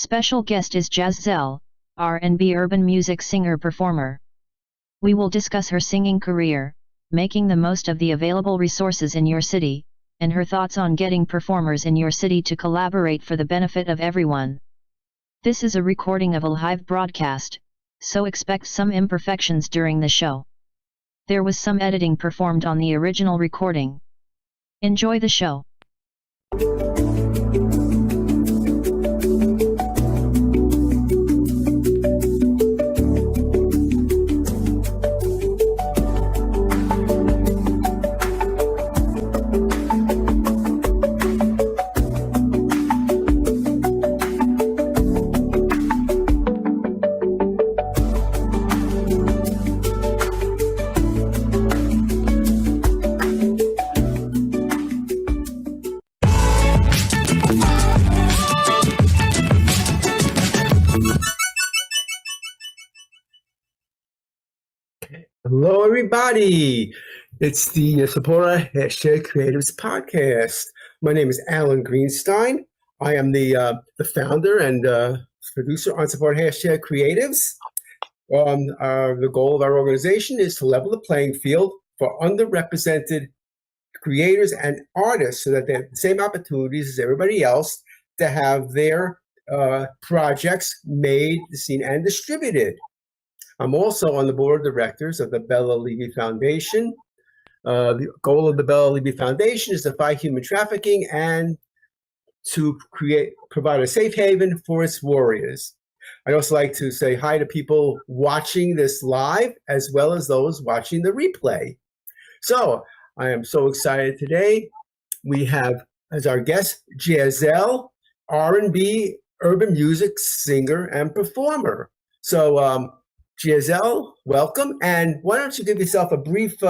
Special guest is Jazzzelle, R&B urban music singer-performer. We will discuss her singing career, making the most of the available resources in your city, and her thoughts on getting performers in your city to collaborate for the benefit of everyone. This is a recording of a live broadcast, so expect some imperfections during the show. There was some editing performed on the original recording. Enjoy the show. Hello, everybody. It's the Supporter #Creatives podcast. My name is Alan Greenstein. I am the founder and producer on Supporter #Creatives. The goal of our organization is to level the playing field for underrepresented creators and artists so that they have the same opportunities as everybody else to have their projects made, seen, and distributed. I'm also on the board of directors of the Bella Levy Foundation. The goal of the Bella Levy Foundation is to fight human trafficking and to provide a safe haven for its warriors. I'd also like to say hi to people watching this live, as well as those watching the replay. So I am so excited today. We have as our guest Jazzzelle, R&B urban music singer and performer. So Jazzzelle, welcome. And why don't you give yourself a brief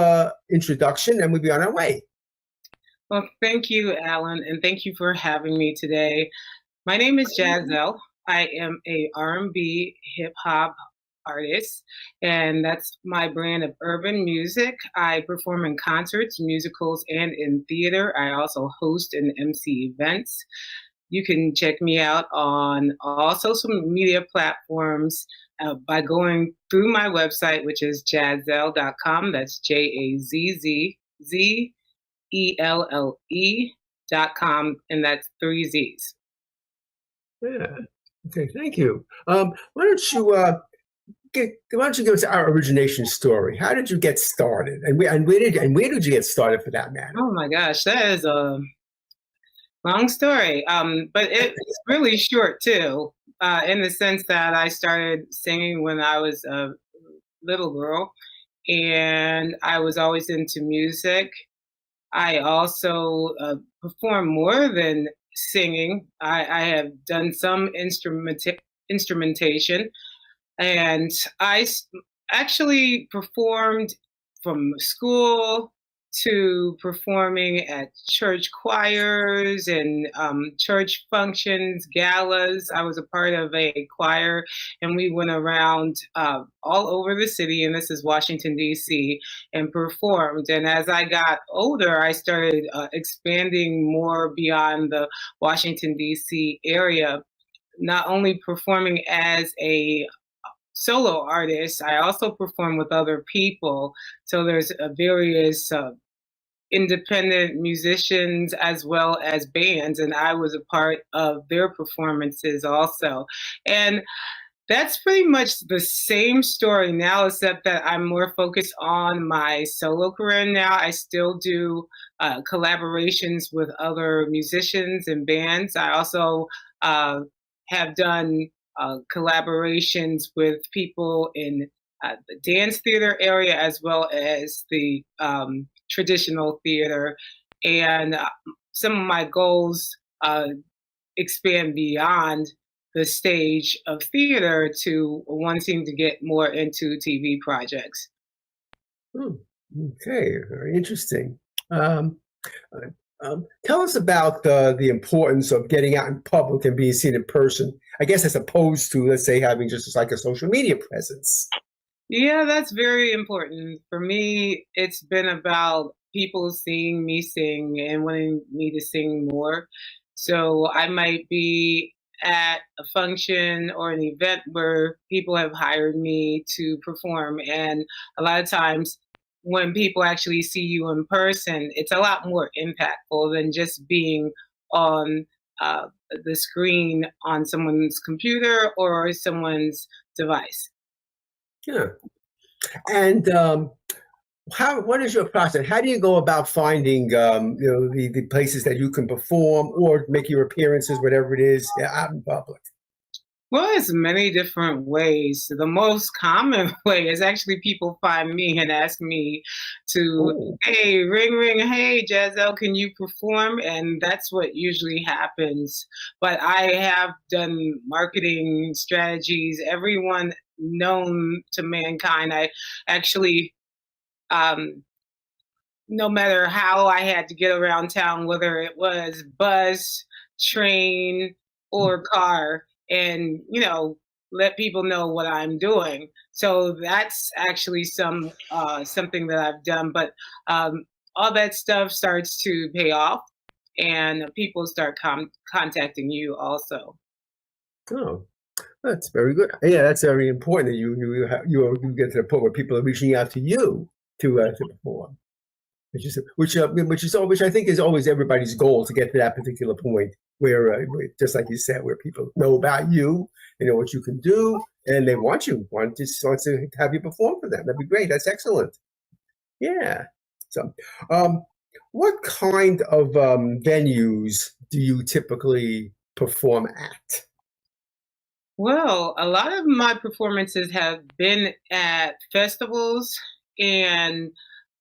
introduction and we'll be on our way. Well, thank you, Alan, and thank you for having me today. My name is Jazzzelle. I am a R&B hip hop artist, and that's my brand of urban music. I perform in concerts, musicals, and in theater. I also host and MC events. You can check me out on all social media platforms by going through my website, which is jazzzelle.com. That's JAZZELLE.com, and that's 3 Z's. Yeah. Okay. Thank you. Why don't you give us our origination story? How did you get started, and where did you get started, for that matter? Oh my gosh, that is a long story, but it's really short too. In the sense that I started singing when I was a little girl, and I was always into music. I also perform more than singing. I have done some instrumentation, and I actually performed from school to performing at church choirs and church functions, galas. I was a part of a choir, and we went around all over the city, and this is Washington, D.C., and performed. And as I got older, I started expanding more beyond the Washington, D.C. area, not only performing as a solo artist, I also perform with other people. So there's various independent musicians as well as bands, and I was a part of their performances also. And that's pretty much the same story now, except that I'm more focused on my solo career now. I still do collaborations with other musicians and bands. I also have done collaborations with people in the dance theater area as well as the traditional theater. And some of my goals expand beyond the stage of theater to wanting to get more into TV projects. Okay, very interesting. Tell us about the importance of getting out in public and being seen in person, I guess, as opposed to, let's say, having just like a social media presence. Yeah, that's very important. For me, it's been about people seeing me sing and wanting me to sing more. So I might be at a function or an event where people have hired me to perform. And a lot of times when people actually see you in person, it's a lot more impactful than just being on the screen on someone's computer or someone's device. Yeah. And what is your process? How do you go about finding the places that you can perform or make your appearances, whatever it is, out in public? Well, there's many different ways. The most common way is actually people find me and ask me to, hey, ring, ring, hey, Jazzzelle, can you perform? And that's what usually happens. But I have done marketing strategies, everyone known to mankind. I actually, no matter how I had to get around town, whether it was bus, train, or car, and let people know what I'm doing. So that's actually something that I've done. But all that stuff starts to pay off, and people start contacting you also. Oh, that's very good. Yeah, that's very important that you get to the point where people are reaching out to you to perform, which I think is always everybody's goal, to get to that particular point where just like you said, where people know about you, they know what you can do, and they want to have you perform for them. That'd be great. That's excellent. Yeah. So, what kind of venues do you typically perform at? Well, a lot of my performances have been at festivals, and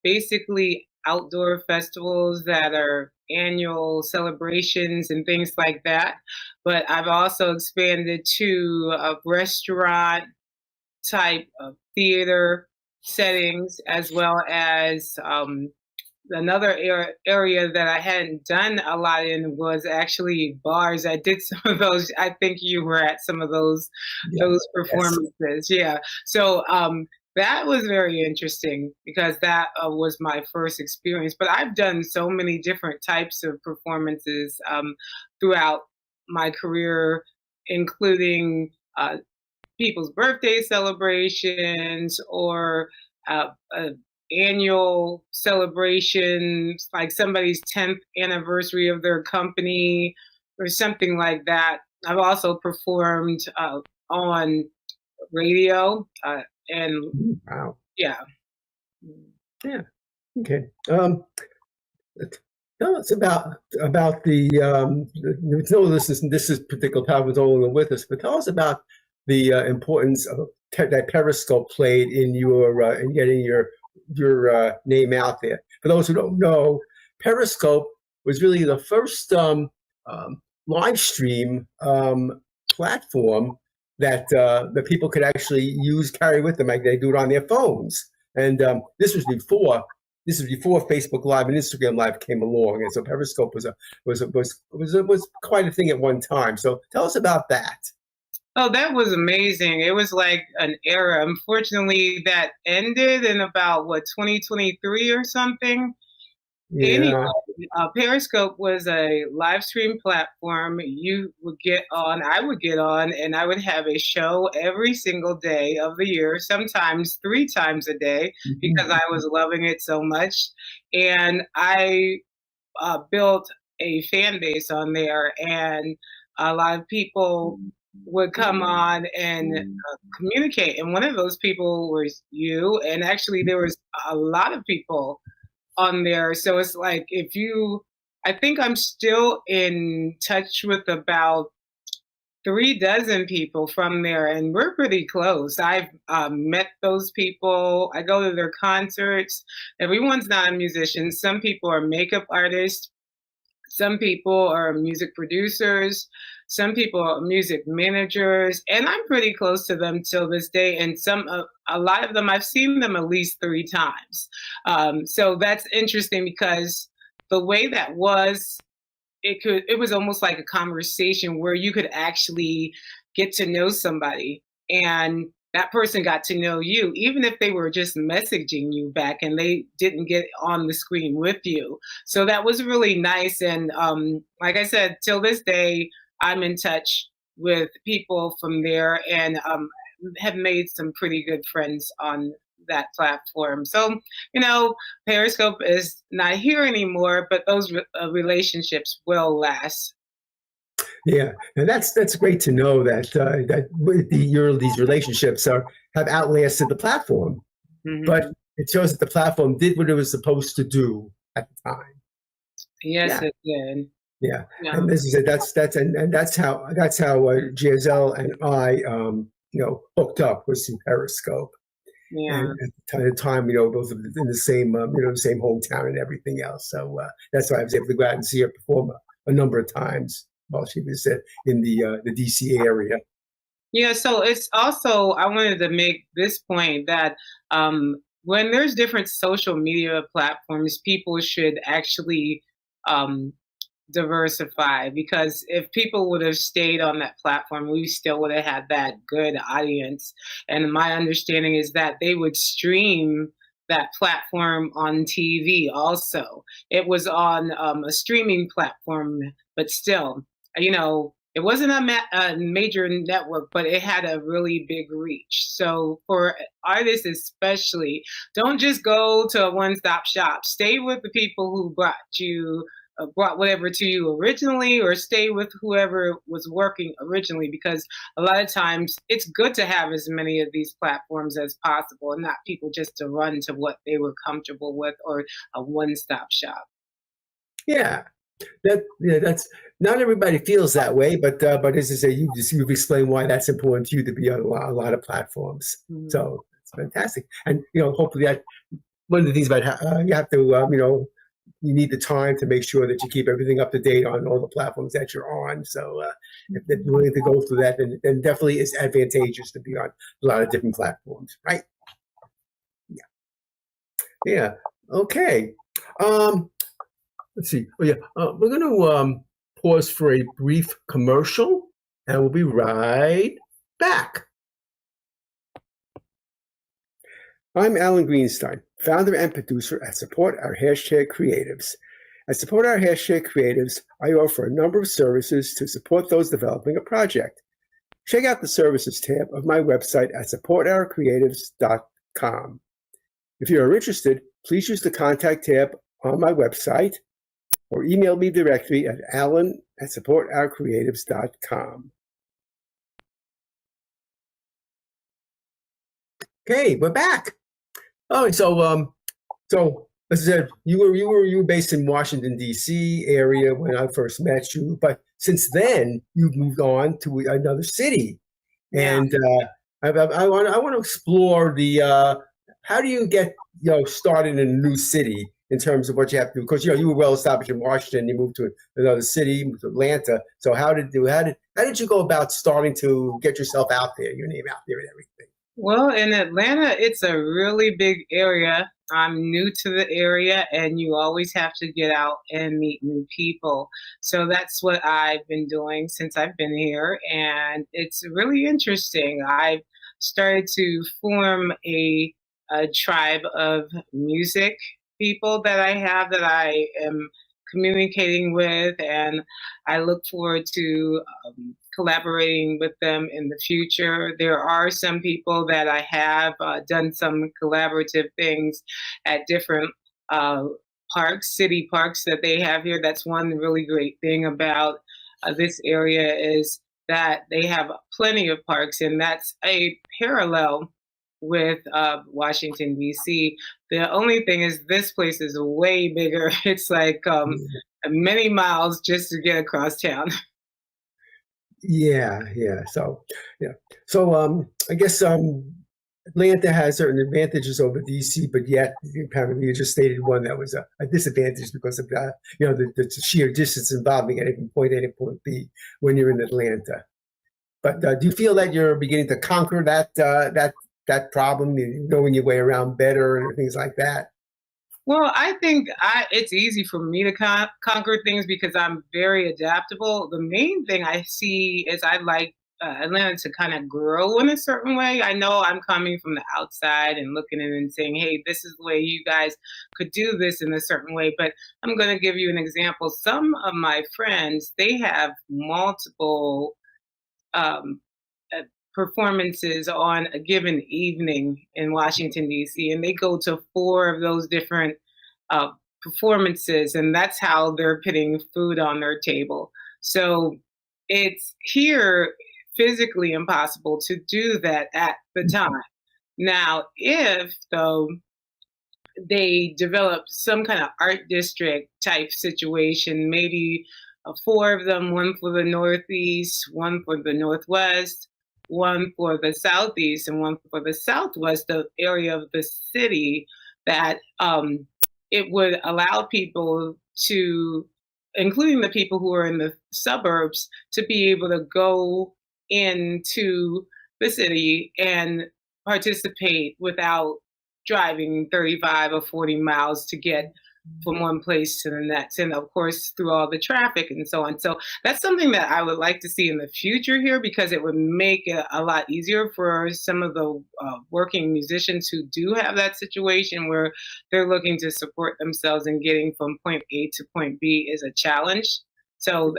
basically outdoor festivals that are annual celebrations and things like that. But I've also expanded to a restaurant type of theater settings, as well as another area that I hadn't done a lot in was actually bars. I did some of those. I think you were at some of those performances. Yes. Yeah. So that was very interesting because that was my first experience. But I've done so many different types of performances throughout my career, including people's birthday celebrations or annual celebrations, like somebody's 10th anniversary of their company or something like that. I've also performed on radio and wow. Yeah. Okay. Tell us about the this particular topic is no longer with us, but tell us about the importance of that Periscope played in your in getting your name out there. For those who don't know, Periscope was really the first live stream platform that people could actually carry with them, like they do it on their phones. And this was before Facebook Live and Instagram Live came along, and so Periscope was quite a thing at one time. So tell us about that. Oh, that was amazing. It was like an era. Unfortunately, that ended in about 2023 or something. Yeah. Anyway, Periscope was a live stream platform. You would get on, I would get on, and I would have a show every single day of the year, sometimes 3 times a day, because I was loving it so much. And I built a fan base on there, and a lot of people would come on and communicate. And one of those people was you. And actually, there was a lot of people on there. So it's like I think I'm still in touch with about 3 dozen people from there, and we're pretty close. I've met those people. I go to their concerts. Everyone's not a musician. Some people are makeup artists. Some people are music producers. Some people are music managers, and I'm pretty close to them till this day. And a lot of them, I've seen them at least 3 times. So that's interesting because the way that was, it was almost like a conversation where you could actually get to know somebody, and that person got to know you, even if they were just messaging you back and they didn't get on the screen with you. So that was really nice. And like I said, till this day, I'm in touch with people from there, and have made some pretty good friends on that platform. So, Periscope is not here anymore, but those relationships will last. Yeah, and that's great to know that these relationships have outlasted the platform, but it shows that the platform did what it was supposed to do at the time. Yes, it did. Yeah, and this is it. That's how Jazzzelle and I hooked up was through Periscope. Yeah. And at the time, both in the same the same hometown and everything else. So that's why I was able to go out and see her perform a number of times while she was in the DC area. Yeah, so it's also, I wanted to make this point that when there's different social media platforms, people should actually diversify, because if people would have stayed on that platform, we still would have had that good audience. And my understanding is that they would stream that platform on TV also. It was on a streaming platform, but still, it wasn't a major network, but it had a really big reach. So for artists especially, don't just go to a one-stop shop. Stay with the people who brought whatever to you originally, or stay with whoever was working originally, because a lot of times it's good to have as many of these platforms as possible, and not people just to run to what they were comfortable with, or a one-stop shop. Yeah. That's not everybody feels that way, but as I say, you've explained why that's important to you to be on a lot of platforms. Mm-hmm. So it's fantastic, and hopefully that one of the things about you have to you need the time to make sure that you keep everything up to date on all the platforms that you're on. So if you're willing to go through that, then definitely it's advantageous to be on a lot of different platforms, right? Yeah. Okay. Let's see. Oh, yeah. We're going to pause for a brief commercial, and we'll be right back. I'm Alan Greenstein, founder and producer at Support Our Creatives. At Support Our Creatives, I offer a number of services to support those developing a project. Check out the services tab of my website at supportourcreatives.com. If you are interested, please use the contact tab on my website, or email me directly at alan@supportourcreatives.com. Okay, we're back. Oh, so as I said, you were based in Washington D.C. area when I first met you, but since then you've moved on to another city, and I want to explore the how do you get started in a new city in terms of what you have to do, because you were well established in Washington, you moved to another city, you moved to Atlanta. So how did you go about starting to get yourself out there, your name out there and everything? Well, in Atlanta, it's a really big area. I'm new to the area, and you always have to get out and meet new people. So that's what I've been doing since I've been here, and it's really interesting. I've started to form a tribe of music people that I am communicating with, and I look forward to collaborating with them in the future. There are some people that I have done some collaborative things at different city parks that they have here. That's one really great thing about this area, is that they have plenty of parks, and that's a parallel with Washington, D.C. The only thing is this place is way bigger. It's like many miles just to get across town. Yeah. So I guess Atlanta has certain advantages over DC, but yet apparently you just stated one that was a disadvantage because of the sheer distance involving at point A to point B when you're in Atlanta. But do you feel that you're beginning to conquer that problem, knowing your way around better and things like that? Well, I think it's easy for me to conquer things because I'm very adaptable. The main thing I see is I like Atlanta to kind of grow in a certain way. I know I'm coming from the outside and looking at it and saying, hey, this is the way you guys could do this in a certain way. But I'm going to give you an example. Some of my friends, they have multiple um, performances on a given evening in Washington, D.C., and they go to 4 of those different performances, and that's how they're putting food on their table. So it's here physically impossible to do that at the time. Now, if though they develop some kind of art district type situation, maybe 4 of them, one for the Northeast, one for the Northwest, one for the Southeast, and one for the Southwest, the area of the city, that it would allow people to, including the people who are in the suburbs, to be able to go into the city and participate without driving 35 or 40 miles to get from one place to the next, and of course through all the traffic and so on. So that's something that I would like to see in the future here, because it would make it a lot easier for some of the working musicians who do have that situation where they're looking to support themselves, and getting from point A to point B is a challenge. So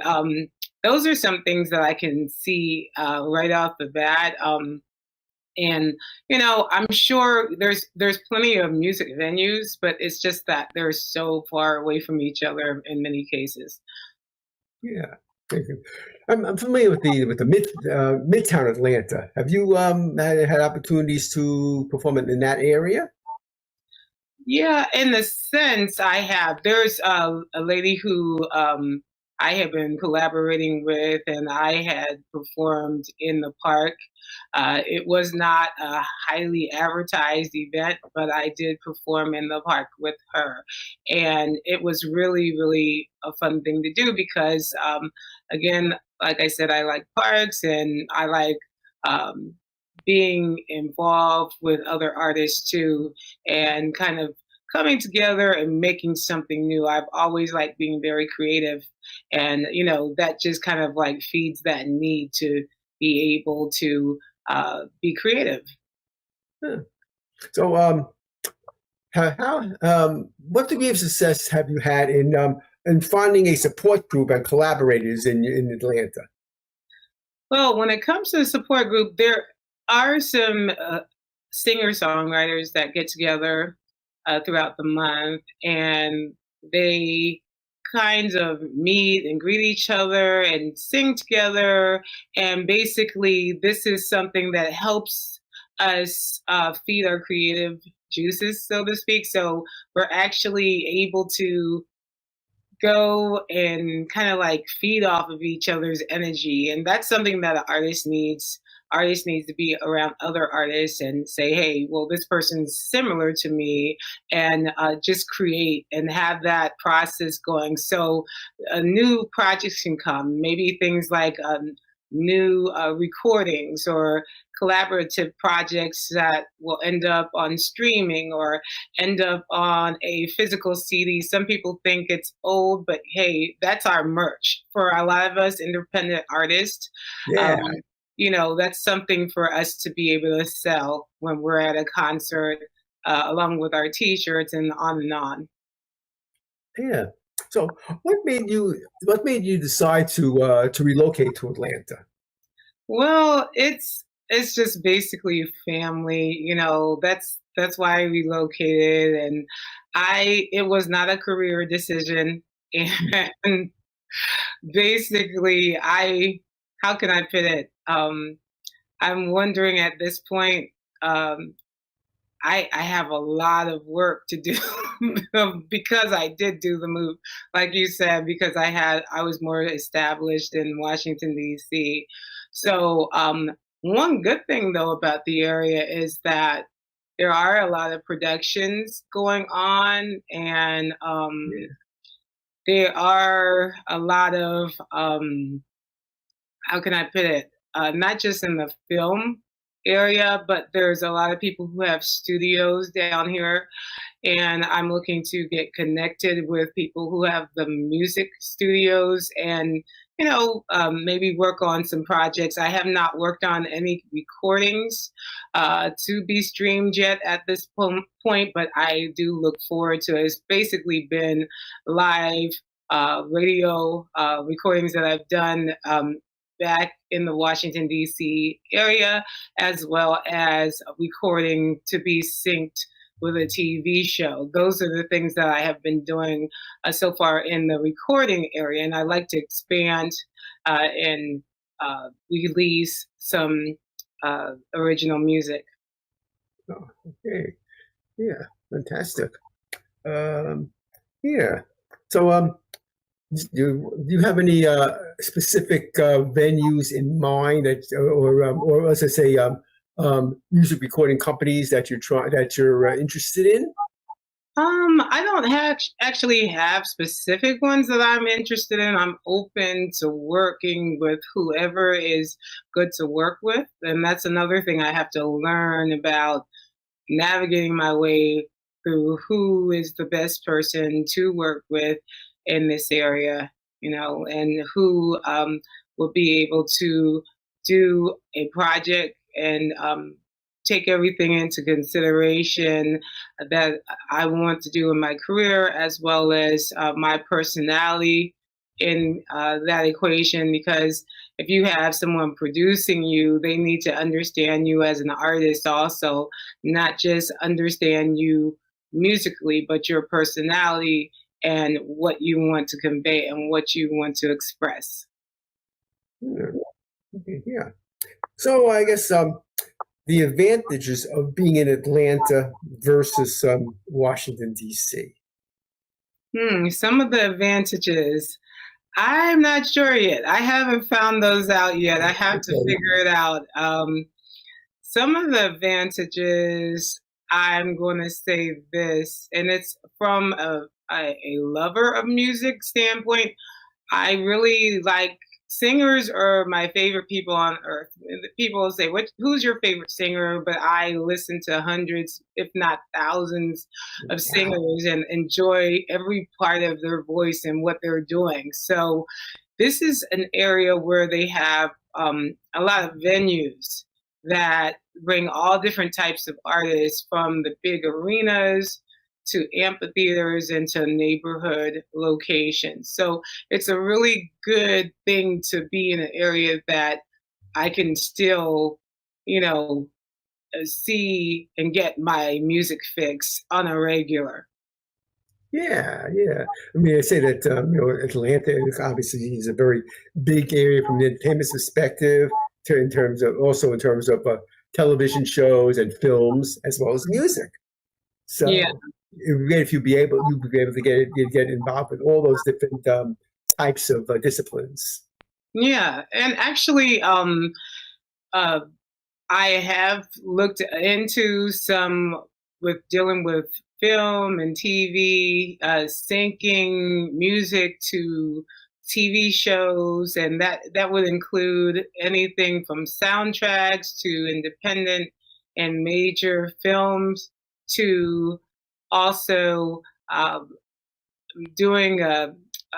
those are some things that I can see right off the bat. And I'm sure there's plenty of music venues, but it's just that they're so far away from each other in many cases. Yeah, thank you. I'm familiar with the Midtown Atlanta. Have you had opportunities to perform in that area? Yeah, in the sense I have. There's a lady who I have been collaborating with, and I had performed in the park. It was not a highly advertised event, but I did perform in the park with her. And it was really, really a fun thing to do because, again, like I said, I like parks, and I like being involved with other artists too, and kind of coming together and making something new. I've always liked being very creative, and that just kind of like feeds that need to be able to be creative. So, what degree of success have you had in finding a support group and collaborators in Atlanta? Well, when it comes to the support group, there are some singer-songwriters that get together throughout the month, and they kind of meet and greet each other and sing together. And basically, this is something that helps us feed our creative juices, so to speak. So we're actually able to go and kind of like feed off of each other's energy. And that's something that an artist needs. Artists needs to be around other artists and say, hey, well, this person's similar to me, and just create and have that process going. So new projects can come, maybe things like new recordings or collaborative projects that will end up on streaming or end up on a physical CD. Some people think it's old, but hey, that's our merch. For a lot of us independent artists, Yeah. That's something for us to be able to sell when we're at a concert, along with our T-shirts and on and on. Yeah. So, what made you decide to relocate to Atlanta? Well, it's just basically family. That's why I relocated, and it was not a career decision, and basically how can I put it? I'm wondering at this point, I have a lot of work to do because I did do the move, like you said, because I was more established in Washington, D.C. So one good thing though about the area is that there are a lot of productions going on, and there are a lot of how can I put it? Not just in the film area, but there's a lot of people who have studios down here, and I'm looking to get connected with people who have the music studios and maybe work on some projects. I have not worked on any recordings to be streamed yet at this point, but I do look forward to it. It's basically been live radio recordings that I've done back in the Washington, D.C. area, as well as recording to be synced with a TV show. Those are the things that I have been doing so far in the recording area, and I'd like to expand and release some original music. Oh, okay. Yeah, fantastic. Yeah. So, do you have any specific venues in mind or let's just say music recording companies that you're interested in? I don't actually have specific ones that I'm interested in. I'm open to working with whoever is good to work with, and that's another thing I have to learn about navigating my way through who is the best person to work with in this area, and who will be able to do a project and take everything into consideration that I want to do in my career, as well as my personality in that equation. Because if you have someone producing you, they need to understand you as an artist also, not just understand you musically, but your personality and what you want to convey and what you want to express. Yeah. So I guess the advantages of being in Atlanta versus Washington, D.C. Some of the advantages, I'm not sure yet. I haven't found those out yet. I have to figure it out. Some of the advantages, I'm going to say this, and it's from a lover of music standpoint. I really like singers are my favorite people on earth. People say, who's your favorite singer? But I listen to hundreds, if not thousands, of singers and enjoy every part of their voice and what they're doing. So this is an area where they have a lot of venues that bring all different types of artists, from the big arenas to amphitheaters and to neighborhood locations. So it's a really good thing to be in an area that I can still, see and get my music fix on a regular. Yeah. I mean, I say that Atlanta obviously is a very big area from the entertainment perspective, in terms of television shows and films, as well as music. So yeah. It would be great if you'd be able to get involved with all those different types of disciplines. Yeah, and actually, I have looked into some with dealing with film and TV, syncing music to TV shows, and that would include anything from soundtracks to independent and major films, to also doing a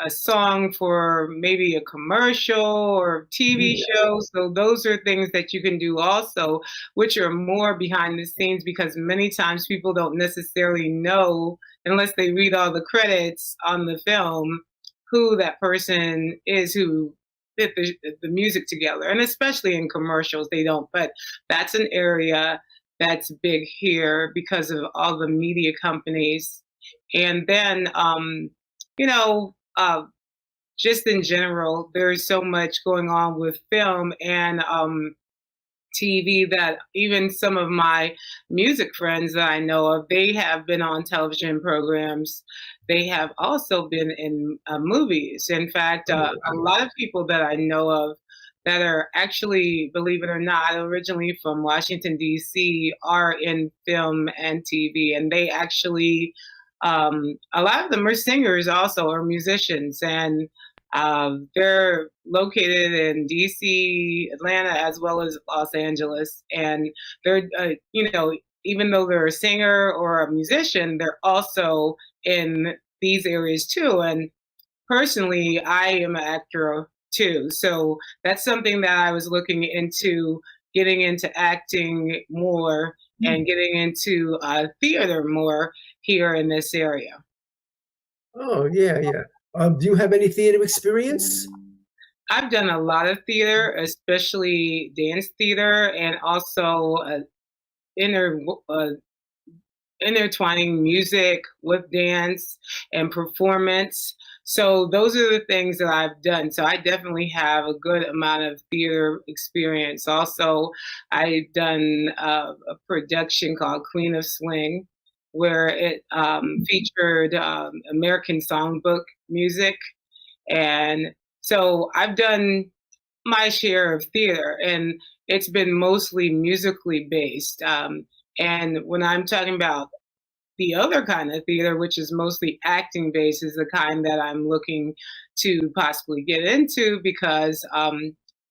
song for maybe a commercial or TV show. So those are things that you can do also, which are more behind the scenes, because many times people don't necessarily know, unless they read all the credits on the film, who that person is who fit the music together. And especially in commercials, they don't. But that's an area that's big here because of all the media companies. And then, just in general, there's so much going on with film and TV that even some of my music friends that I know of, they have been on television programs. They have also been in movies. In fact, a lot of people that I know of that are actually, believe it or not, originally from Washington, D.C., are in film and TV. And they actually, a lot of them are singers also, or musicians. And they're located in DC, Atlanta, as well as Los Angeles. And they're, even though they're a singer or a musician, they're also in these areas too. And personally, I am an actor too. So that's something that I was looking into, getting into acting more and getting into theater more here in this area. Oh, yeah. Do you have any theater experience? I've done a lot of theater, especially dance theater, and also inter intertwining music with dance and performance. So those are the things that I've done. So I definitely have a good amount of theater experience. Also, I've done a production called Queen of Swing, where it featured American songbook music. And so I've done my share of theater, and it's been mostly musically based. And when I'm talking about the other kind of theater, which is mostly acting based, is the kind that I'm looking to possibly get into, because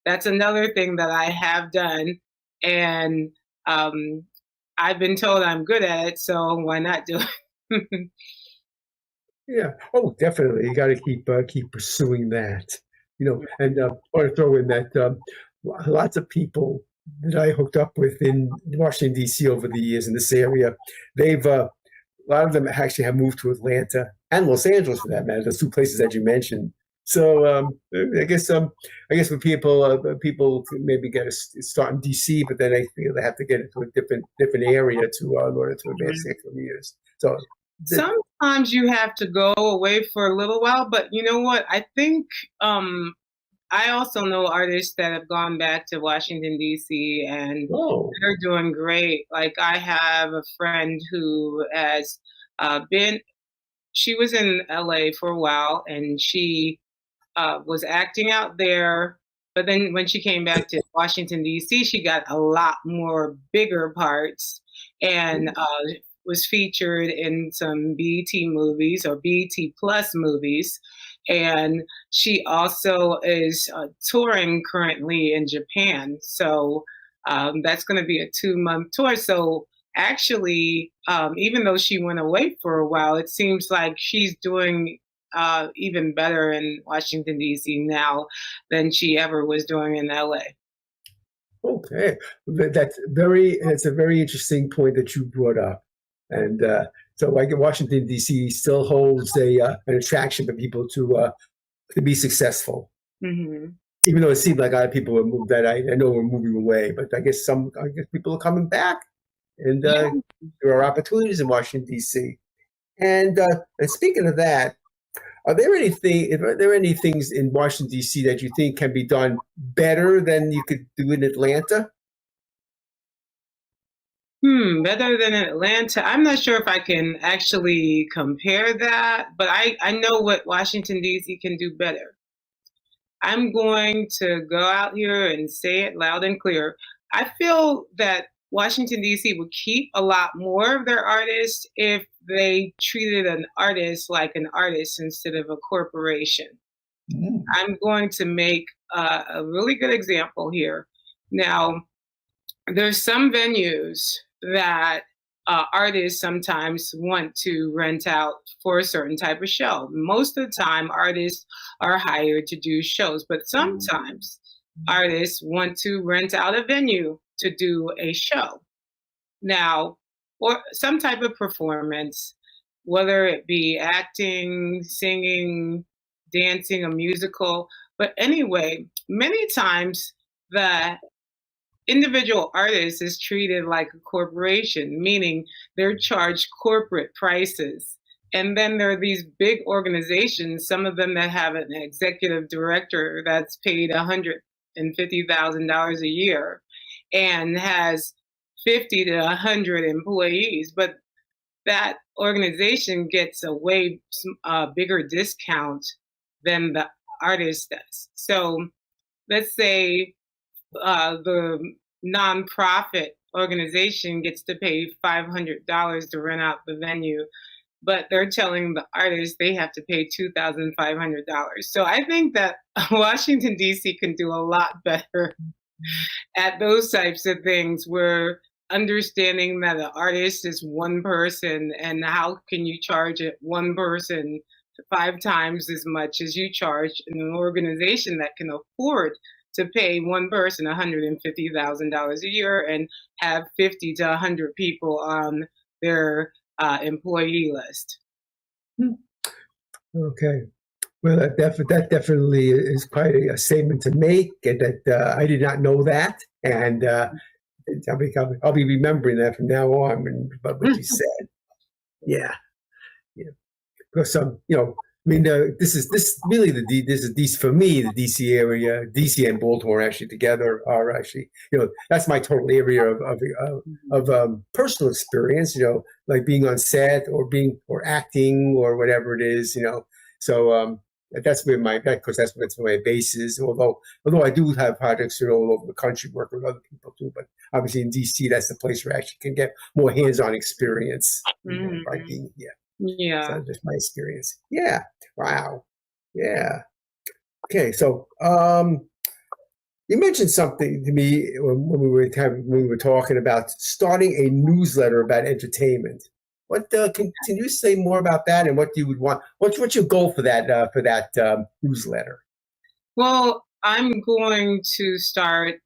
that's another thing that I have done. And I've been told I'm good at it, so why not do it? Yeah. Oh, definitely. You got to keep pursuing that. And I want to throw in that lots of people that I hooked up with in Washington D.C. over the years in this area, they've a lot of them actually have moved to Atlanta and Los Angeles, for that matter, those two places that you mentioned. So I guess for people maybe get a start in DC, but then they feel they have to get into a different area to in order to advance their careers. So sometimes you have to go away for a little while, but you know what? I think I also know artists that have gone back to Washington D.C. and they're doing great. Like I have a friend who has she was in LA for a while, and she was acting out there. But then when she came back to Washington, D.C., she got a lot more bigger parts and was featured in some BET movies or BET Plus movies. And she also is touring currently in Japan. So that's going to be a 2-month tour. So actually, even though she went away for a while, it seems like she's doing even better in Washington, D.C. now than she ever was doing in LA. Okay. It's a very interesting point that you brought up. And so like Washington, D.C. still holds an attraction for people to be successful. Mm-hmm. Even though it seemed like a lot of people were moved, that I know were moving away, but I guess people are coming back, and there are opportunities in Washington, D.C. And speaking of that, are there any things in Washington, D.C. that you think can be done better than you could do in Atlanta? Better than Atlanta. I'm not sure if I can actually compare that, but I know what Washington, D.C. can do better. I'm going to go out here and say it loud and clear. I feel that Washington, D.C. would keep a lot more of their artists if they treated an artist like an artist instead of a corporation. I'm going to make a really good example here. Now, there's some venues that artists sometimes want to rent out for a certain type of show. Most of the time, artists are hired to do shows, but sometimes artists want to rent out a venue to do a show. Now, or some type of performance, whether it be acting, singing, dancing, a musical. But anyway, many times the individual artist is treated like a corporation, meaning they're charged corporate prices. And then there are these big organizations, some of them that have an executive director that's paid $150,000 a year and has 50 to 100 employees. But that organization gets a way bigger discount than the artist does. So let's say the nonprofit organization gets to pay $500 to rent out the venue, but they're telling the artists they have to pay $2,500. So I think that Washington, D.C. can do a lot better at those types of things, where understanding that an artist is one person, and how can you charge it one person 5 times as much as you charge in an organization that can afford to pay one person $150,000 a year and have 50 to 100 people on their employee list. Okay. Well, that definitely is quite a statement to make, and that I did not know that, and I'll be remembering that from now on. About what you said, yeah, yeah, because I mean, this is really this is DC for me. The DC area, DC and Baltimore actually together are actually, that's my total area of personal experience. Like being on set or acting or whatever it is. So that's where that's where my base is. Although I do have projects all over the country, work with other people too. But obviously in DC, that's the place where I actually can get more hands-on experience by being here. Yeah. So that's just my experience. Yeah. Wow. Yeah. Okay. So you mentioned something to me when we were talking about starting a newsletter about entertainment. What can you say more about that, and what you would want? What's your goal for that newsletter? Well, I'm going to start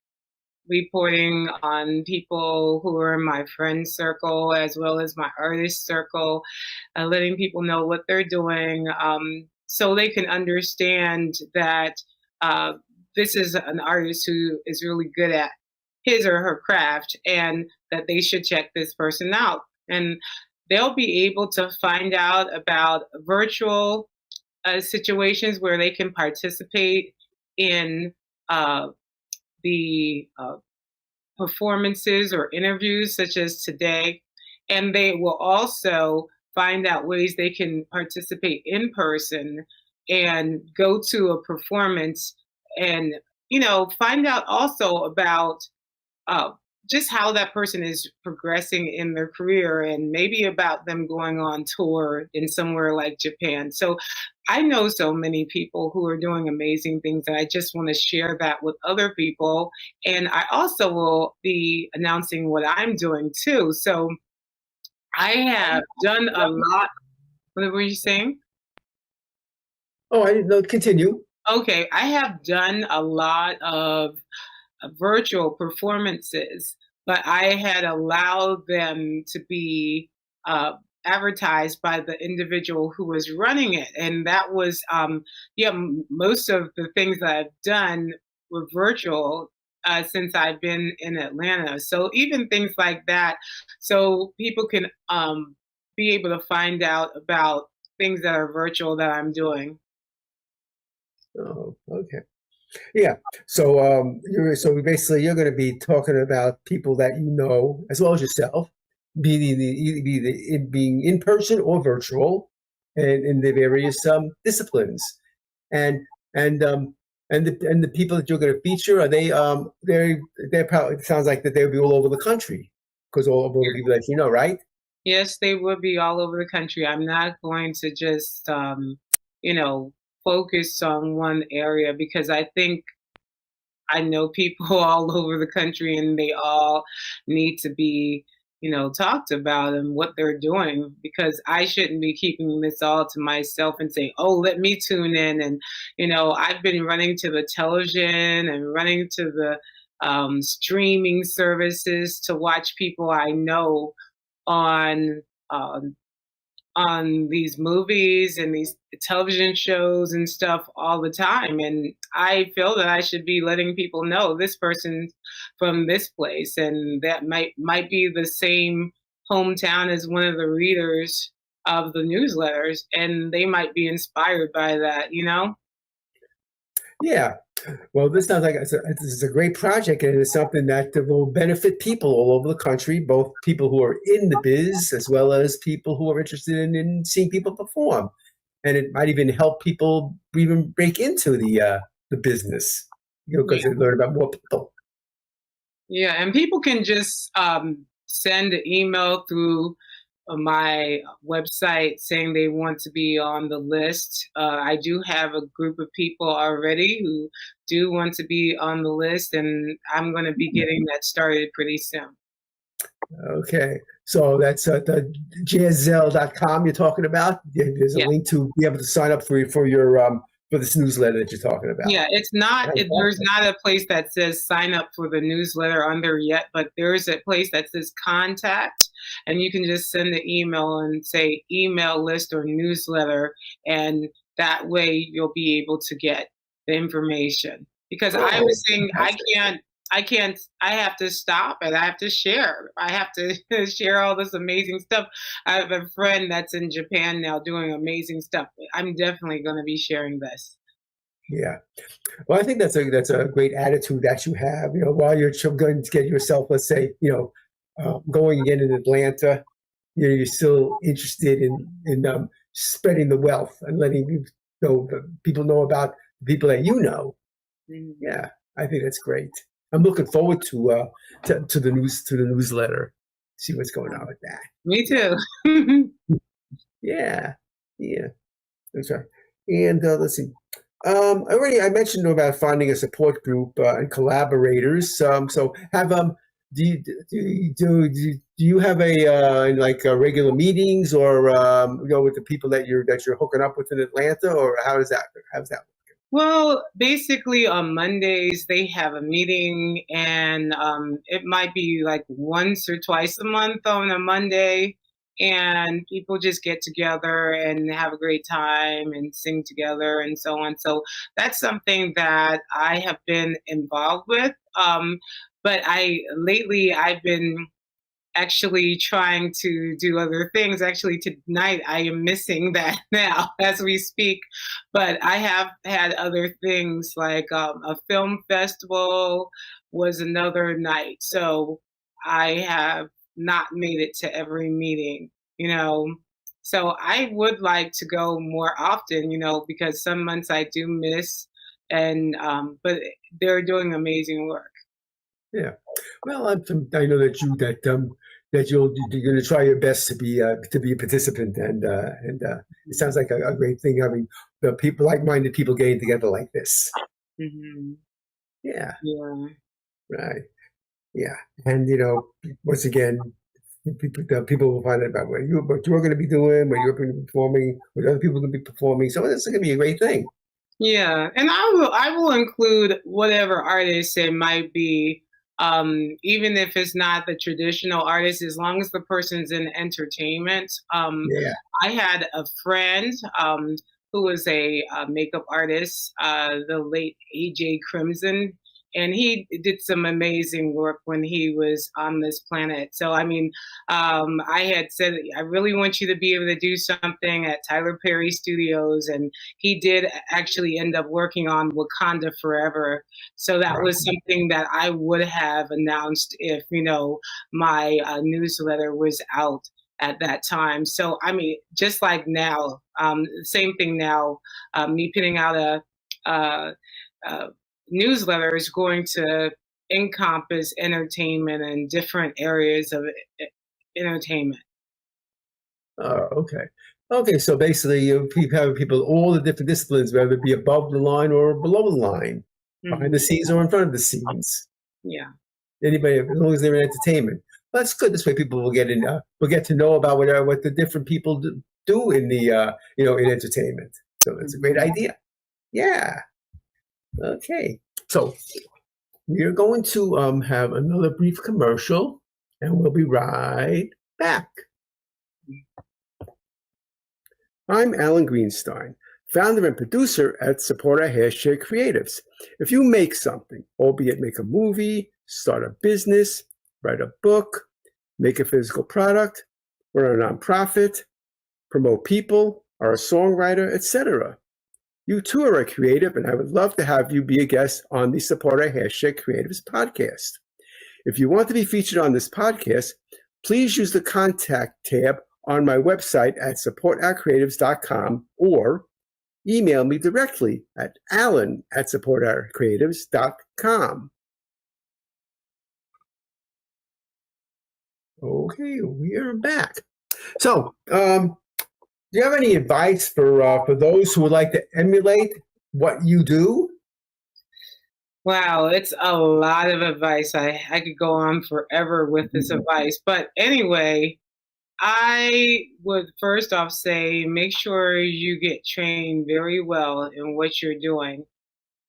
reporting on people who are in my friend circle as well as my artist circle, letting people know what they're doing, so they can understand that this is an artist who is really good at his or her craft, and that they should check this person out. And they'll be able to find out about virtual situations where they can participate in the performances or interviews such as today. And they will also find out ways they can participate in person and go to a performance and, find out also about just how that person is progressing in their career, and maybe about them going on tour in somewhere like Japan. So I know so many people who are doing amazing things, and I just want to share that with other people. And I also will be announcing what I'm doing too. So I have done a lot. What were you saying? Oh, I didn't know. Continue. Okay, I have done a lot of virtual performances, but I had allowed them to be advertised by the individual who was running it. And that was, most of the things that I've done were virtual since I've been in Atlanta. So even things like that, so people can be able to find out about things that are virtual that I'm doing. Oh, okay. Yeah. So basically you're going to be talking about people that you know as well as yourself, being in person or virtual, and in the various disciplines, and the people that you're going to feature, are they're probably, it sounds like that they'll be all over the country, because all of the people that you know, right? Yes, they will be all over the country. I'm not going to just focus on one area, because I think I know people all over the country, and they all need to be, talked about and what they're doing, because I shouldn't be keeping this all to myself and saying, oh, let me tune in. And, I've been running to the television and running to the streaming services to watch people I know on these movies and these television shows and stuff all the time. And I feel that I should be letting people know this person's from this place, and that might be the same hometown as one of the readers of the newsletters, and they might be inspired by that, Yeah. Well, this sounds like this is a great project, and it's something that will benefit people all over the country, both people who are in the biz as well as people who are interested in seeing people perform. And it might even help people even break into the business, because they learn about more people. Yeah, and people can just send an email through my website saying they want to be on the list. I do have a group of people already who do want to be on the list, and I'm going to be getting that started pretty soon. Okay, so that's the Jazzzelle.com you're talking about. There's a link to be able to sign up for your for this newsletter that you're talking about. Yeah, it's not. There's not a place that says sign up for the newsletter on there yet, but there's a place that says contact, and you can just send an email and say email list or newsletter, and That way you'll be able to get the information. Because I Oh, was saying fantastic. I have to stop and I have to share. I have to share all this amazing stuff. I have a friend that's in Japan now doing amazing stuff. I'm definitely going to be sharing this. Yeah. Well, I think that's a great attitude that you have. You know, while you're going to get yourself, let's say, going again in Atlanta, you're still interested in spreading the wealth and letting people know about the people that you know. Mhm. Yeah, I think that's great. I'm looking forward to the newsletter. See what's going on with that. Me too. Yeah, yeah. I'm sorry. And let's see. I mentioned about finding a support group and collaborators. So have do you have regular meetings or with the people that you're hooking up with in Atlanta, or how's that? Well, basically on Mondays they have a meeting, and it might be like once or twice a month on a Monday, and people just get together and have a great time and sing together and so on. So that's something that I have been involved with. But I've been actually trying to do other things. Actually, tonight I am missing that now as we speak. But I have had other things like a film festival was another night. So I have not made it to every meeting, you know. So I would like to go more often, because some months I do miss, and but they're doing amazing work. Yeah. Well, I know that you're going to try your best to be a participant, and it sounds like a great thing having the people like-minded people getting together like this. Hmm. Yeah. Yeah. Right. Yeah. And once again, people will find out about what you're going to be doing, what you're going to be performing, what other people are going to be performing. So this is going to be a great thing. Yeah, and I will include whatever artist it might be, even if it's not the traditional artist, as long as the person's in entertainment. Yeah. I had a friend who was a makeup artist, the late AJ Crimson, and he did some amazing work when he was on this planet. So, I mean, I had said, I really want you to be able to do something at Tyler Perry Studios, and he did actually end up working on Wakanda Forever. So that was something that I would have announced if, my newsletter was out at that time. So, I mean, just like now, same thing now, me putting out a newsletter is going to encompass entertainment and different areas of entertainment. Okay. Okay. So basically, you keep having people all the different disciplines, whether it be above the line or below the line, behind the scenes or in front of the scenes. Yeah. Anybody, as long as they're in entertainment. Well, that's good. This way, people will get to know about what the different people do in the in entertainment. So that's a great idea. Yeah. Okay. So we are going to have another brief commercial, and we'll be right back. I'm Alan Greenstein, founder and producer at Support Our Creatives. If you make something, albeit make a movie, start a business, write a book, make a physical product, run a nonprofit, promote people, are a songwriter, etc., you too are a creative, and I would love to have you be a guest on the Support Our Creatives podcast. If you want to be featured on this podcast, please use the contact tab on my website at supportourcreatives.com or email me directly at alan@supportourcreatives.com. Okay, we are back. So, do you have any advice for those who would like to emulate what you do? Wow, it's a lot of advice. I could go on forever with this advice. But anyway, I would first off say make sure you get trained very well in what you're doing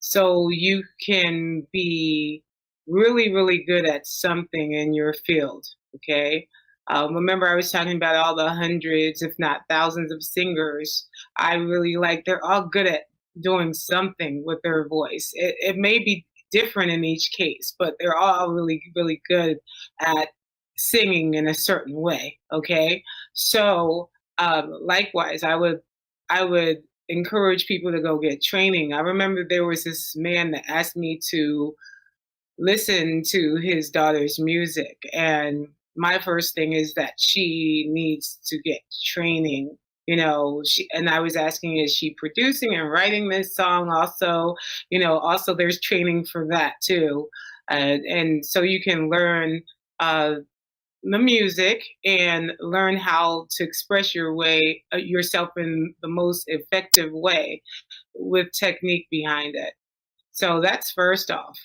so you can be really, really good at something in your field. Okay. Remember, I was talking about all the hundreds, if not thousands, of singers. I really like, they're all good at doing something with their voice. It may be different in each case, but they're all really, really good at singing in a certain way. Okay. So, likewise, I would encourage people to go get training. I remember there was this man that asked me to listen to his daughter's music, and my first thing is that she needs to get training. And I was asking, is she producing and writing this song also? Also there's training for that too. And so you can learn the music and learn how to express yourself in the most effective way with technique behind it. So that's first off.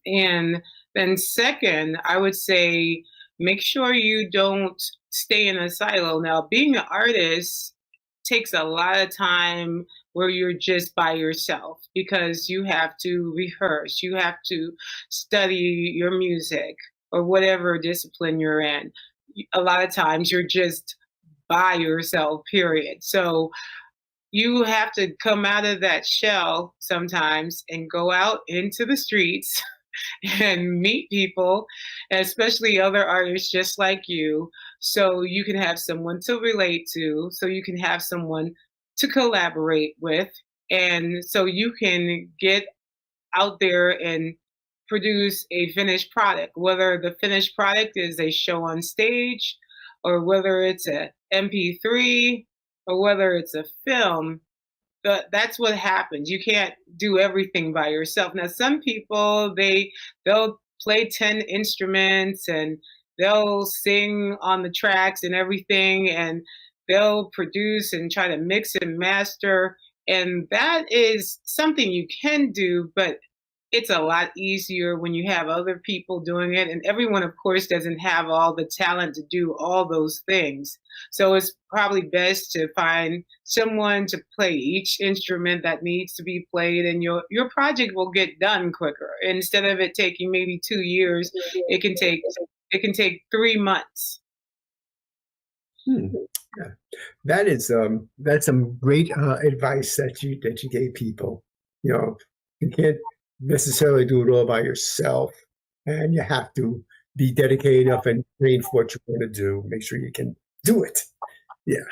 And then second, I would say make sure you don't stay in a silo. Now, being an artist takes a lot of time where you're just by yourself, because you have to rehearse, you have to study your music or whatever discipline you're in. A lot of times you're just by yourself, period. So you have to come out of that shell sometimes and go out into the streets and meet people, especially other artists just like you, so you can have someone to relate to, so you can have someone to collaborate with, and so you can get out there and produce a finished product, whether the finished product is a show on stage or whether it's a MP3 or whether it's a film. That's what happens. You can't do everything by yourself. Now, some people, they'll play 10 instruments and they'll sing on the tracks and everything, and they'll produce and try to mix and master. And that is something you can do, but it's a lot easier when you have other people doing it. And everyone, of course, doesn't have all the talent to do all those things. So it's probably best to find someone to play each instrument that needs to be played, and your project will get done quicker. Instead of it taking maybe 2 years, it can take 3 months. Yeah. That's some great advice that you gave people. You can't necessarily do it all by yourself, and you have to be dedicated enough and trained for what you want to do. Make sure you can do it. Yeah,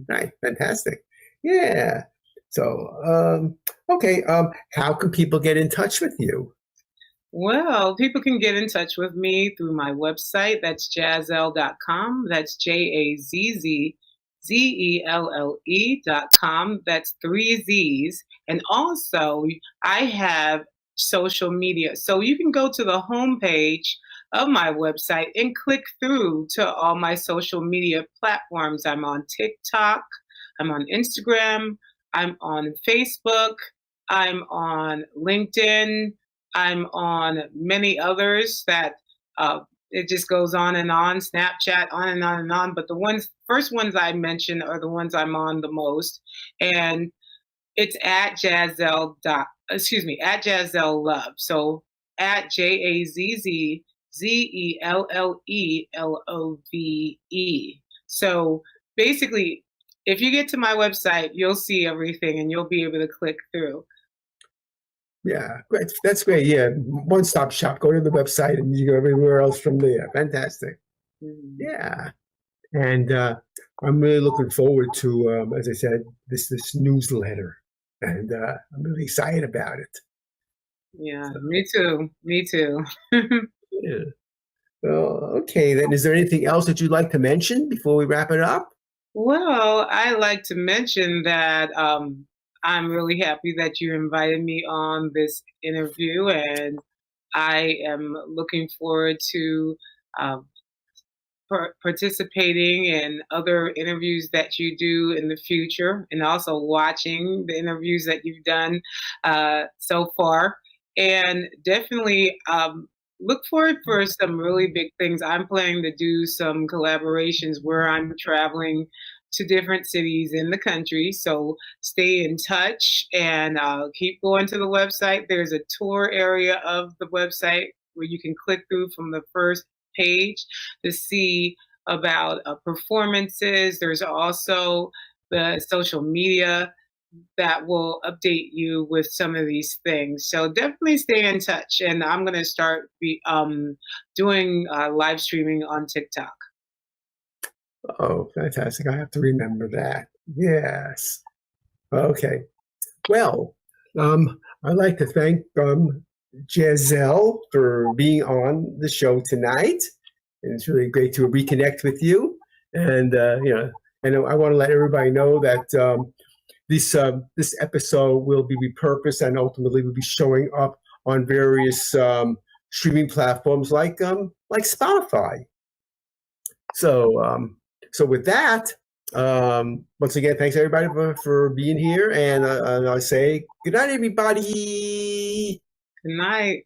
right, fantastic. Yeah. So, okay. How can people get in touch with you? Well, people can get in touch with me through my website. That's jazzzelle.com. That's JAZZELLE.com. That's 3 Z's. And also, I have social media. So you can go to the homepage of my website and click through to all my social media platforms. I'm on TikTok, I'm on Instagram, I'm on Facebook, I'm on LinkedIn, I'm on many others that it just goes on and on, Snapchat, on and on and on. But the first ones I mentioned are the ones I'm on the most. And it's at Jazzzelle Love. So at JAZZELLELOVE. So basically, if you get to my website, you'll see everything and you'll be able to click through. Yeah, great. That's great. Yeah, one-stop shop. Go to the website and you go everywhere else from there. Fantastic. Mm-hmm. Yeah, and I'm really looking forward to, as I said, this newsletter, and I'm really excited about it. Yeah, so, me too. Me too. Yeah. Well, okay. Then, is there anything else that you'd like to mention before we wrap it up? Well, I like to mention that I'm really happy that you invited me on this interview, and I am looking forward to participating in other interviews that you do in the future, and also watching the interviews that you've done so far. And definitely look forward for some really big things. I'm planning to do some collaborations where I'm traveling to different cities in the country. So stay in touch and keep going to the website. There's a tour area of the website where you can click through from the first page to see about performances. There's also the social media that will update you with some of these things. So definitely stay in touch. And I'm going to start doing live streaming on TikTok. Oh, fantastic. I have to remember that. Yes. Okay. Well, I'd like to thank Jazzzelle for being on the show tonight. And it's really great to reconnect with you. And, and I want to let everybody know that this episode will be repurposed and ultimately will be showing up on various streaming platforms like Spotify. So with that, once again, thanks everybody for being here, and I say good night, everybody. Good night.